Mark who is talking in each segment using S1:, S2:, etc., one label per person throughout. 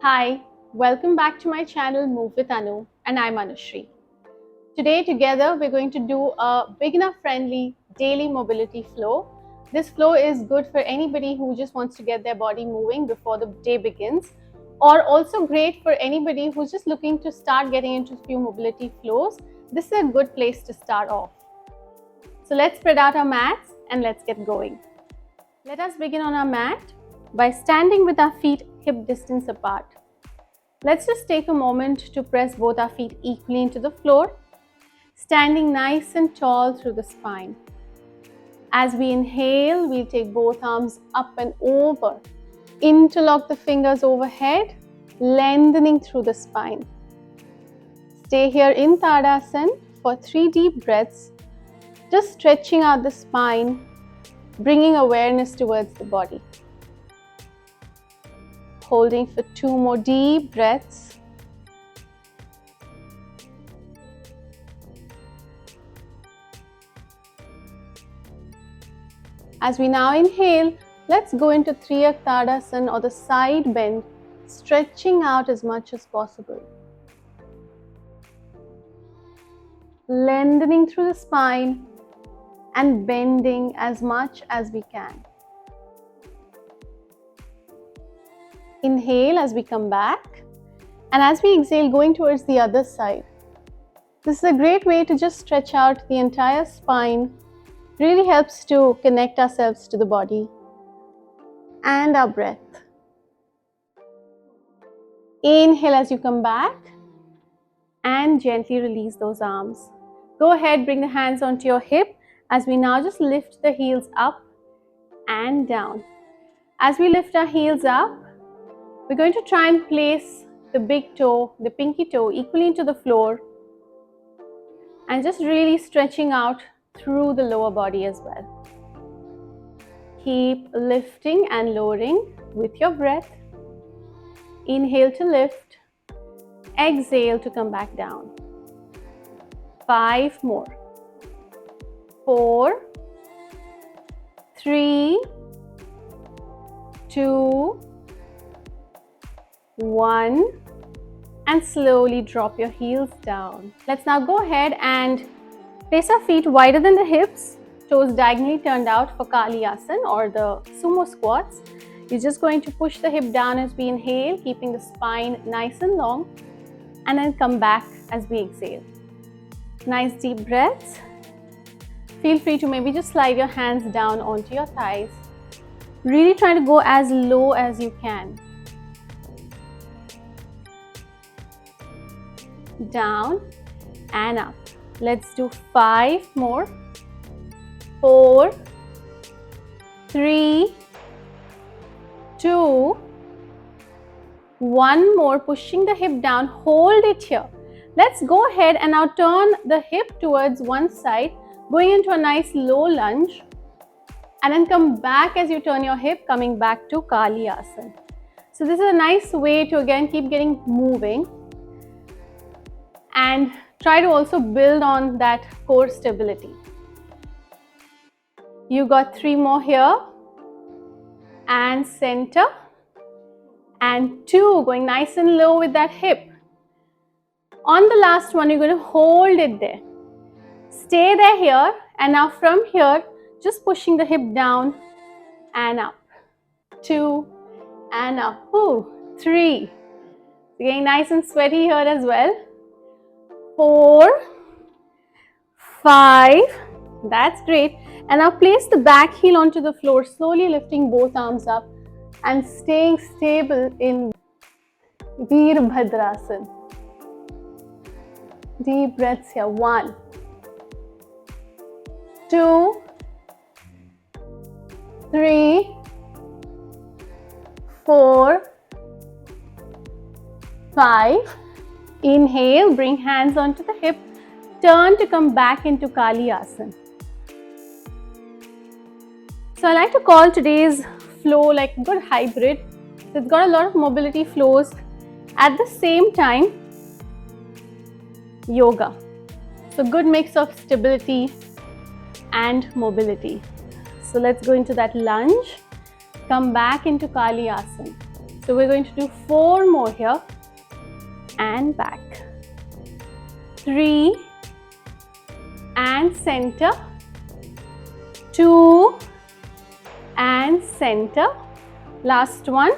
S1: Hi, welcome back to my channel Move with Anu, and I'm Anushree. Today together we're going to do a beginner friendly daily mobility flow. This flow is good for anybody who just wants to get their body moving before the day begins, or also great for anybody who's just looking to start getting into a few mobility flows. This is a good place to start off. So let's spread out our mats and let's get going. Let us begin on our mat by standing with our feet hip distance apart. Let's just take a moment to press both our feet equally into the floor, standing nice and tall through the spine. As we inhale, we'll take both arms up and over, interlock the fingers overhead, lengthening through the spine. Stay here in Tadasana for 3 deep breaths, just stretching out the spine, bringing awareness towards the body. Holding for 2 more deep breaths. As we now inhale, let's go into Triyak Tadasana or the side bend, stretching out as much as possible. Lengthening through the spine and bending as much as we can. Inhale as we come back, and as we exhale, going towards the other side. This is a great way to just stretch out the entire spine. Really helps to connect ourselves to the body and our breath. Inhale as you come back and gently release those arms. Go ahead, bring the hands onto your hip as we now just lift the heels up and down. As we lift our heels up, we're going to try and place the big toe, the pinky toe, equally into the floor and just really stretching out through the lower body as well. Keep lifting and lowering with your breath. Inhale to lift, exhale to come back down. 5 more. 4, 3, 2, 1, and slowly drop your heels down. Let's now go ahead and place our feet wider than the hips, toes diagonally turned out for Kali Asana or the sumo squats. You're just going to push the hip down as we inhale, keeping the spine nice and long, and then come back as we exhale. Nice deep breaths. Feel free to maybe just slide your hands down onto your thighs. Really try to go as low as you can. Down and up. Let's do 5 more. 4, 3, 2, 1 more. Pushing the hip down, hold it here. Let's go ahead and now turn the hip towards one side, going into a nice low lunge, and then come back as you turn your hip, coming back to Kali Asana. So this is a nice way to again keep getting moving and try to also build on that core stability. You got 3 more here, and center, and 2, going nice and low with that hip. On the last one, you're going to hold it there. Stay there here, and now from here, just pushing the hip down and up. 2 and up. 3. Getting nice and sweaty here as well. 4, 5, that's great. And now place the back heel onto the floor, slowly lifting both arms up and staying stable in Veerbhadrasana. Deep breaths here. 1, 2, 3, 4, 5. Inhale, bring hands onto the hip, turn to come back into Kali Asana. So I like to call today's flow like a good hybrid. So it's got a lot of mobility flows at the same time yoga. So good mix of stability and mobility. So let's go into that lunge, come back into Kali Asana. So we're going to do 4 more here and back. 3 and center. 2 and center. Last one.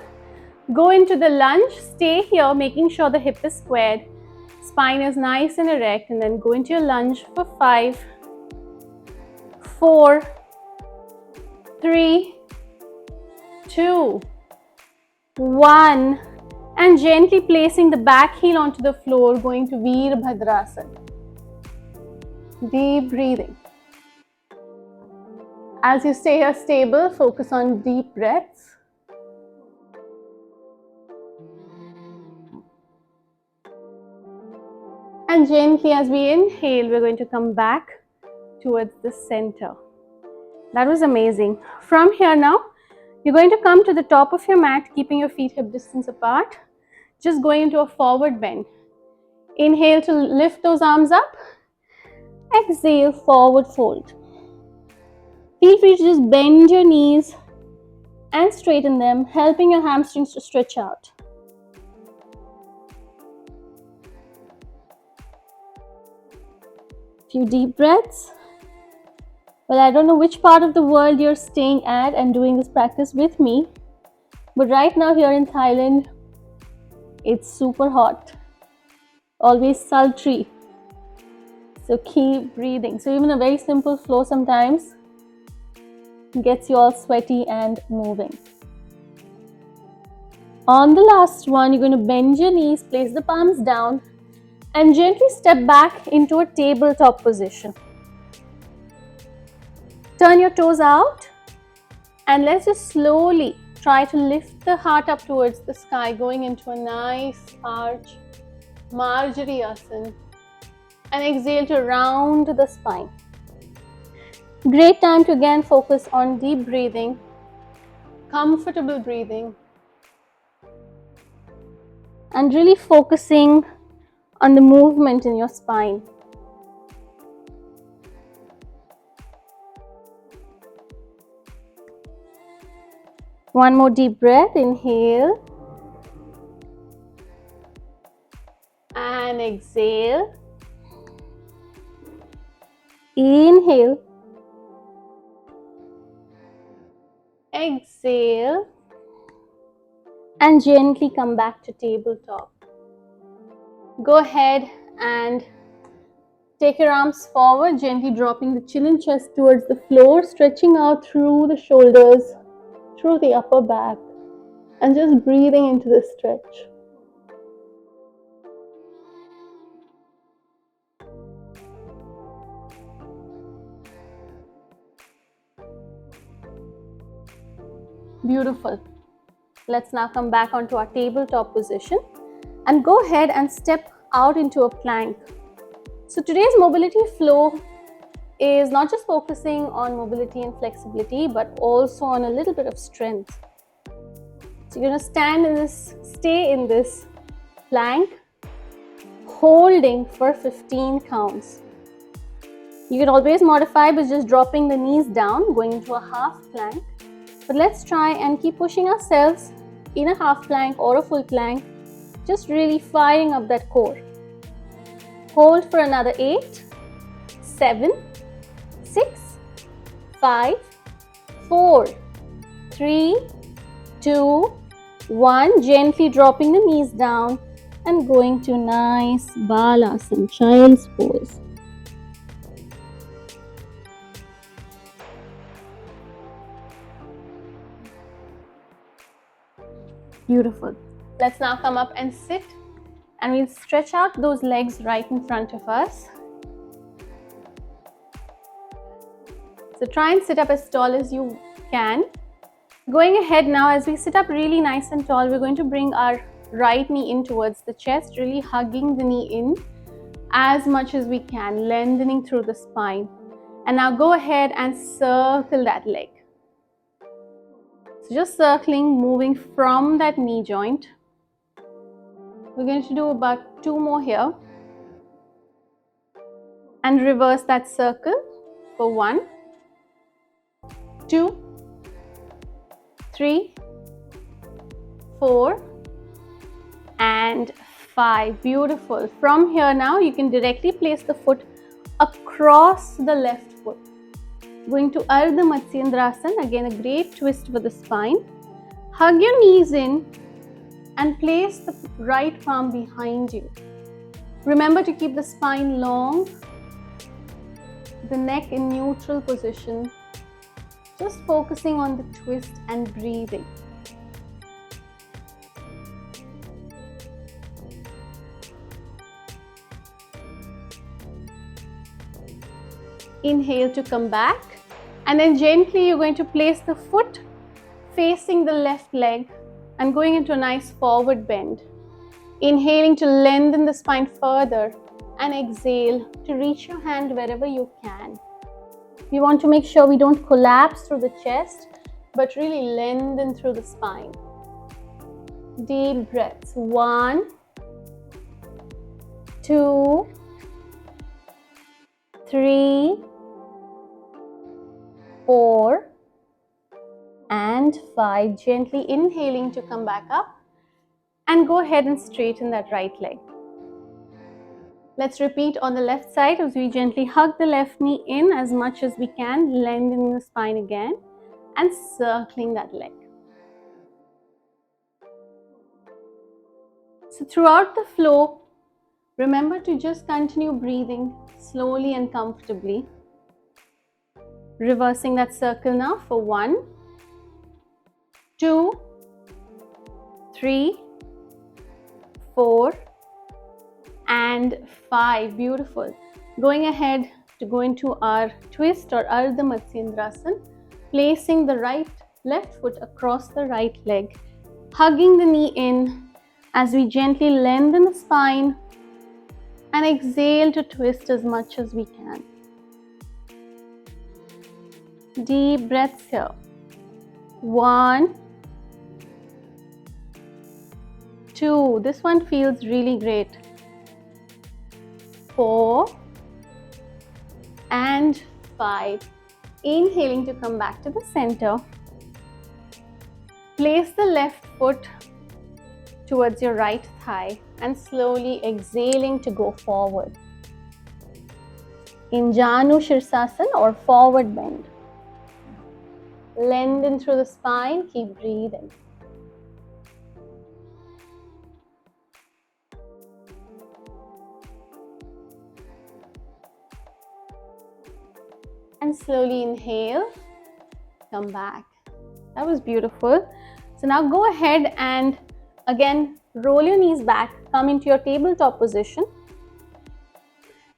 S1: Go into the lunge. Stay here, making sure the hip is squared. Spine is nice and erect, and then go into your lunge for 5, 4, 3, 2, 1, and gently placing the back heel onto the floor, going to Veerbhadrasana. Deep breathing. As you stay here stable, focus on deep breaths. And gently as we inhale, we're going to come back towards the center. That was amazing. From here now, you're going to come to the top of your mat, keeping your feet hip distance apart. Just going into a forward bend. Inhale to lift those arms up. Exhale, forward fold. Feel free to just bend your knees and straighten them, helping your hamstrings to stretch out. Few deep breaths. Well, I don't know which part of the world you're staying at and doing this practice with me, but right now here in Thailand, it's super hot, always sultry. So keep breathing. So even a very simple flow sometimes gets you all sweaty and moving. On the last one, you're going to bend your knees, place the palms down, and gently step back into a tabletop position. Turn your toes out, and let's just slowly try to lift the heart up towards the sky, going into a nice arch, Marjariasana, and exhale to round the spine. Great time to again focus on deep breathing, comfortable breathing, and really focusing on the movement in your spine. One more deep breath. Inhale and exhale. Inhale, exhale, and gently come back to tabletop. Go ahead and take your arms forward, gently dropping the chin and chest towards the floor, stretching out through the shoulders, through the upper back, and just breathing into the stretch. Beautiful. Let's now come back onto our tabletop position and go ahead and step out into a plank. So today's mobility flow is not just focusing on mobility and flexibility, but also on a little bit of strength. So you're going to stay in this plank, holding for 15 counts. You can always modify by just dropping the knees down, going into a half plank. But let's try and keep pushing ourselves in a half plank or a full plank, just really firing up that core. Hold for another 8, 7, 6, 5, 4, 3, 2, 1. Gently dropping the knees down and going to nice Balasana, child's pose. Beautiful. Let's now come up and sit, and we'll stretch out those legs right in front of us. So try and sit up as tall as you can. Going ahead now, as we sit up really nice and tall, we're going to bring our right knee in towards the chest, really hugging the knee in as much as we can, lengthening through the spine. And now go ahead and circle that leg. So just circling, moving from that knee joint. We're going to do about 2 more here. And reverse that circle for 1, 2, 3, 4, and 5. Beautiful. From here now, you can directly place the foot across the left foot. Going to Ardha Matsyendrasana, again a great twist for the spine. Hug your knees in and place the right palm behind you. Remember to keep the spine long, the neck in neutral position, just focusing on the twist and breathing. Inhale to come back, and then gently you're going to place the foot facing the left leg and going into a nice forward bend. Inhaling to lengthen the spine further, and exhale to reach your hand wherever you can. We want to make sure we don't collapse through the chest, but really lengthen through the spine. Deep breaths. 1, 2, 3, 4, and 5. Gently inhaling to come back up, and go ahead and straighten that right leg. Let's repeat on the left side as we gently hug the left knee in as much as we can, lengthening the spine again and circling that leg. So throughout the flow, remember to just continue breathing slowly and comfortably. Reversing that circle now for 1, 2, 3, 4, and 5. Beautiful. Going ahead to go into our twist or Ardha Matsyendrasana, placing the left foot across the right leg, hugging the knee in as we gently lengthen the spine and exhale to twist as much as we can. Deep breaths here. 1, 2. This one feels really great. 4, and 5. Inhaling to come back to the center. Place the left foot towards your right thigh and slowly exhaling to go forward. In Janu Shirsasana or forward bend. Lengthen through the spine, keep breathing. And slowly inhale, come back. That was beautiful. So now go ahead and again roll your knees back, come into your tabletop position.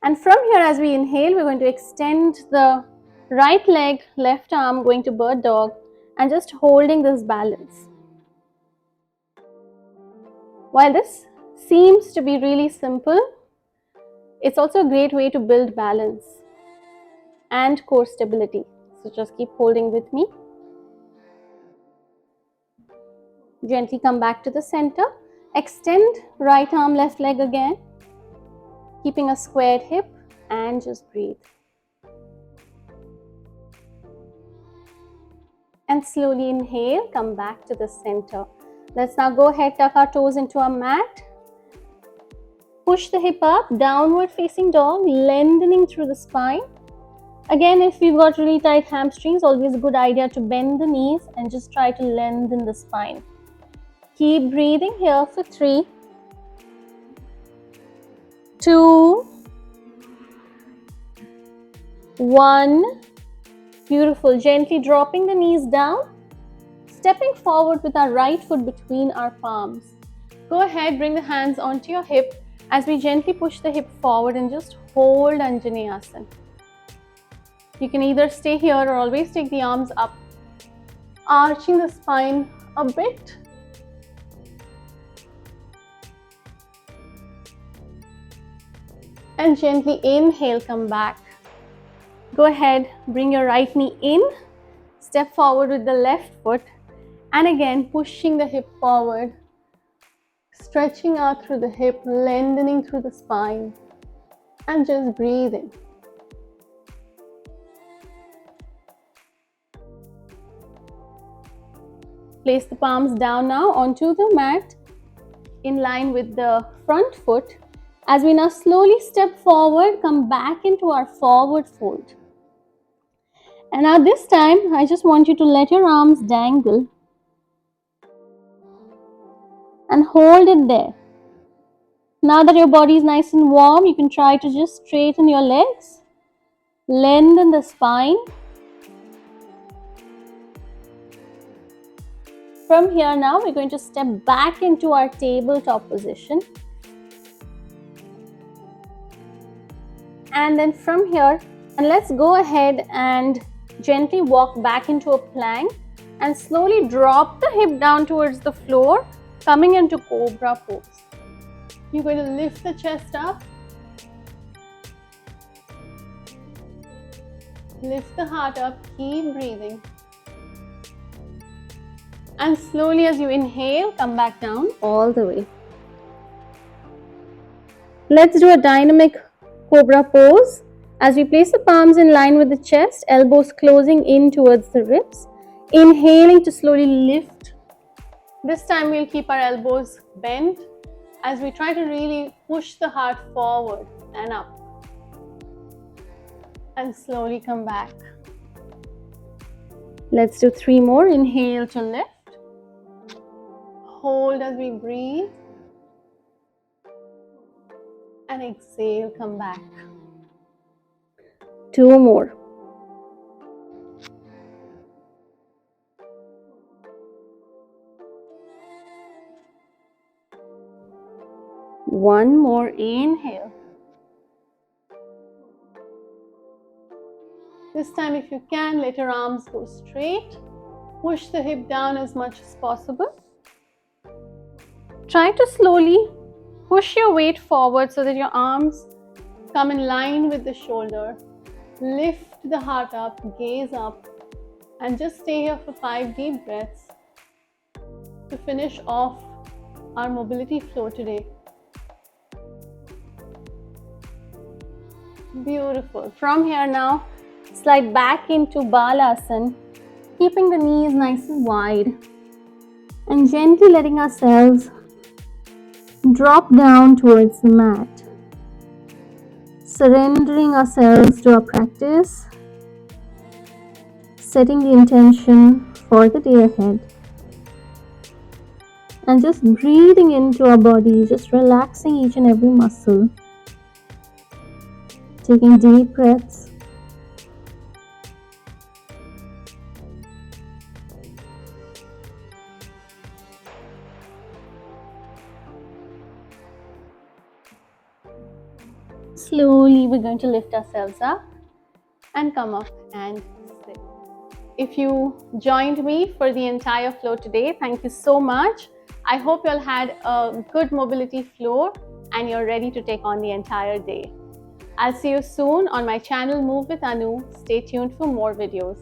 S1: And from here, as we inhale, we're going to extend the right leg, left arm, going to bird dog, and just holding this balance. While this seems to be really simple, it's also a great way to build balance and core stability. So just keep holding with me. Gently come back to the center. Extend right arm, left leg again. Keeping a squared hip and just breathe. And slowly inhale, come back to the center. Let's now go ahead, tuck our toes into our mat. Push the hip up, downward facing dog, lengthening through the spine. Again, if you've got really tight hamstrings, always a good idea to bend the knees and just try to lengthen the spine. Keep breathing here for 3, 2, 1. Beautiful. Gently dropping the knees down, stepping forward with our right foot between our palms. Go ahead, bring the hands onto your hip as we gently push the hip forward and just hold Anjaneyasana. You can either stay here or always take the arms up, arching the spine a bit. And gently inhale, come back. Go ahead, bring your right knee in, step forward with the left foot, and again pushing the hip forward, stretching out through the hip, lengthening through the spine, and just breathing. Place the palms down now onto the mat in line with the front foot. As we now slowly step forward, come back into our forward fold. And now this time, I just want you to let your arms dangle and hold it there. Now that your body is nice and warm, you can try to just straighten your legs, lengthen the spine. From here now, we're going to step back into our tabletop position. And then from here, and let's go ahead and gently walk back into a plank and slowly drop the hip down towards the floor, coming into cobra pose. You're going to lift the chest up, lift the heart up, keep breathing. And slowly as you inhale, come back down all the way. Let's do a dynamic cobra pose. As we place the palms in line with the chest, elbows closing in towards the ribs. Inhaling to slowly lift. This time we'll keep our elbows bent as we try to really push the heart forward and up. And slowly come back. Let's do 3 more. Inhale to lift. Hold as we breathe. And exhale, come back. 2 more. One more. Inhale. This time, if you can, let your arms go straight. Push the hip down as much as possible. Try to slowly push your weight forward so that your arms come in line with the shoulder. Lift the heart up, gaze up, and just stay here for 5 deep breaths to finish off our mobility flow today. Beautiful. From here now, slide back into Balasana, keeping the knees nice and wide and gently letting ourselves drop down towards the mat. Surrendering ourselves to our practice, setting the intention for the day ahead, and just breathing into our body, just relaxing each and every muscle. Taking deep breaths. Slowly we're going to lift ourselves up and come up and sit. If you joined me for the entire flow today, thank you so much. I hope you all had a good mobility flow and you're ready to take on the entire day. I'll see you soon on my channel Move with Anu. Stay tuned for more videos.